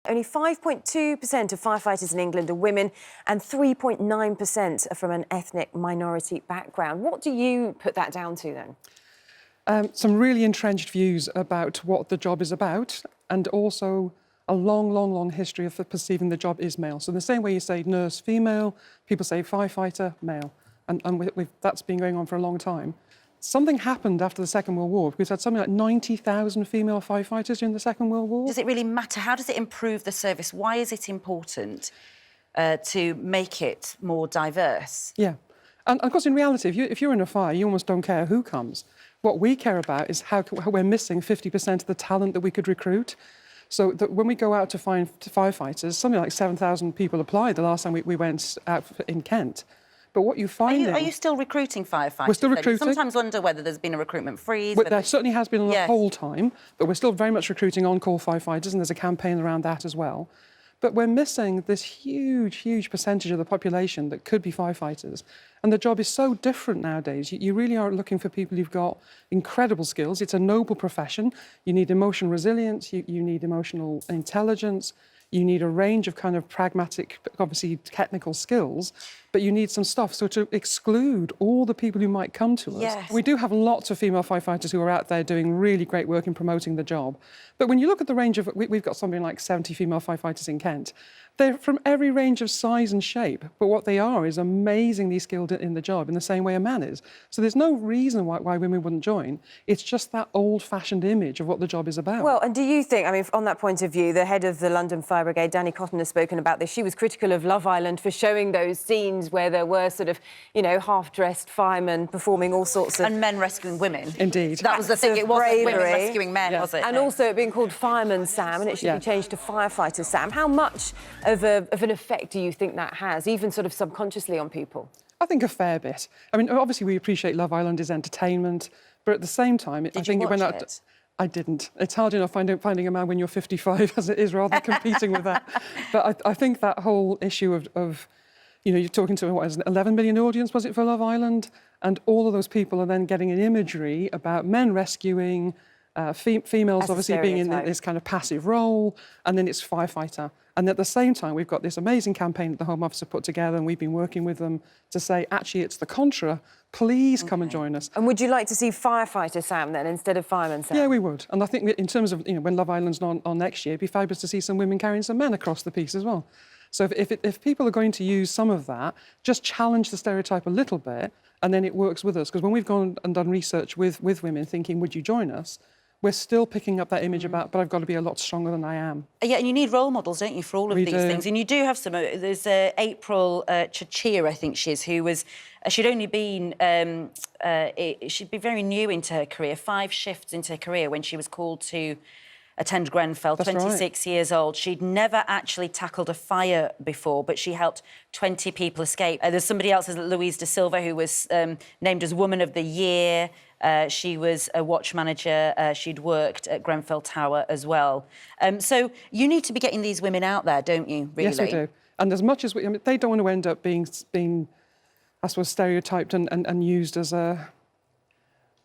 Only 5.2% of firefighters in England are women and 3.9% are from an ethnic minority background. What do you put that down to then? Some really entrenched views about what the job is about, and also a long history of perceiving the job is male. So in the same way you say nurse, female, people say firefighter, male. And that's been going on for a long time. Something happened after the Second World War. We had something like 90,000 female firefighters during the Second World War. Does it really matter? How does it improve the service? Why is it important to make it more diverse? Yeah. And of course, in reality, if you're in a fire, you almost don't care who comes. What we care about is how we're missing 50% of the talent that we could recruit. So that when we go out to find firefighters, something like 7,000 people applied the last time we went out in Kent. But what you find... Are you still recruiting firefighters? We're still recruiting. I sometimes wonder whether there's been a recruitment freeze. There certainly has been the whole time, but we're still very much recruiting on-call firefighters, and there's a campaign around that as well. But we're missing this huge percentage of the population that could be firefighters. And the job is so different nowadays. You really are looking for people who've got incredible skills. It's a noble profession. You need emotional resilience, you need emotional intelligence, you need a range of kind of pragmatic, obviously technical skills, but you need some stuff. So to exclude all the people who might come to us. Yes. We do have lots of female firefighters who are out there doing really great work in promoting the job. But when you look at the range of, we've got something like 70 female firefighters in Kent. They're from every range of size and shape, but what they are is amazingly skilled in the job in the same way a man is. So there's no reason why women wouldn't join. It's just that old-fashioned image of what the job is about. Well, and do you think, I mean, on that point of view, the head of the London Fire Brigade, Danny Cotton, has spoken about this. She was critical of Love Island for showing those scenes where there were sort of, you know, half-dressed firemen performing all sorts of... And men rescuing women. Indeed. That was the thing, it wasn't women rescuing men, was it? And also it being called Fireman Sam, and it should be changed to Firefighter Sam. How much of an effect do you think that has, even sort of subconsciously on people? I think a fair bit. I mean, obviously we appreciate Love Island is entertainment, but at the same time... Did you watch it? I didn't. It's hard enough finding a man when you're 55 as it is, rather than competing with that. But I think that whole issue of you know, you're talking to, what is it, 11 million audience, was it, for Love Island? And all of those people are then getting an imagery about men rescuing, females obviously being in this kind of passive role, and then it's firefighter. And at the same time, we've got this amazing campaign that the Home Office have put together, and we've been working with them to say, actually, it's the contra. Please come and join us. And would you like to see Firefighter Sam then, instead of Fireman Sam? Yeah, we would. And I think in terms of, you know, when Love Island's on next year, it'd be fabulous to see some women carrying some men across the piece as well. So if people are going to use some of that, just challenge the stereotype a little bit, and then it works with us. Because when we've gone and done research with women thinking, would you join us? We're still picking up that image about, but I've got to be a lot stronger than I am. Yeah, and you need role models, don't you, for all of these things? And you do have some. There's April Chachir, I think she is, who was... she'd only been... she'd be very new into her career, 5 shifts into her career when she was called to attend Grenfell, 26 years old. She'd never actually tackled a fire before, but she helped 20 people escape. There's somebody else, Louise De Silva, who was named as Woman of the Year. She was a watch manager. She'd worked at Grenfell Tower as well. So you need to be getting these women out there, don't you, really? Yes, we do. And as much as I mean, they don't want to end up being I suppose, stereotyped and used as a...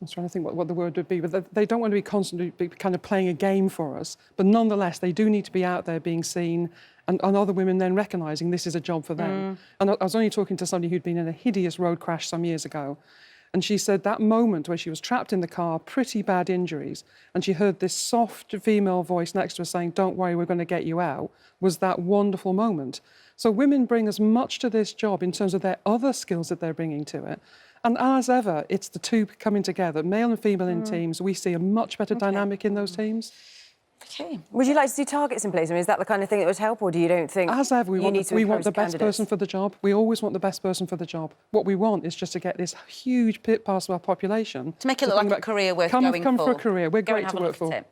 I was trying to think what the word would be, but they don't want to be constantly kind of playing a game for us. But nonetheless, they do need to be out there being seen, and other women then recognising this is a job for them. And I was only talking to somebody who'd been in a hideous road crash some years ago, and she said that moment where she was trapped in the car, pretty bad injuries, and she heard this soft female voice next to her saying, "Don't worry, we're going to get you out," was that wonderful moment. So women bring as much to this job in terms of their other skills that they're bringing to it. And as ever, it's the two coming together, male and female in teams. We see a much better dynamic in those teams. OK. Would you like to see targets in place? I mean, is that the kind of thing that would help, or do you don't think... As ever, we want the best candidates? person for the job. We always want the best person for the job. What we want is just to get this huge part of our population... To make it look like a career worth going for. Come for a career. We're great to work for.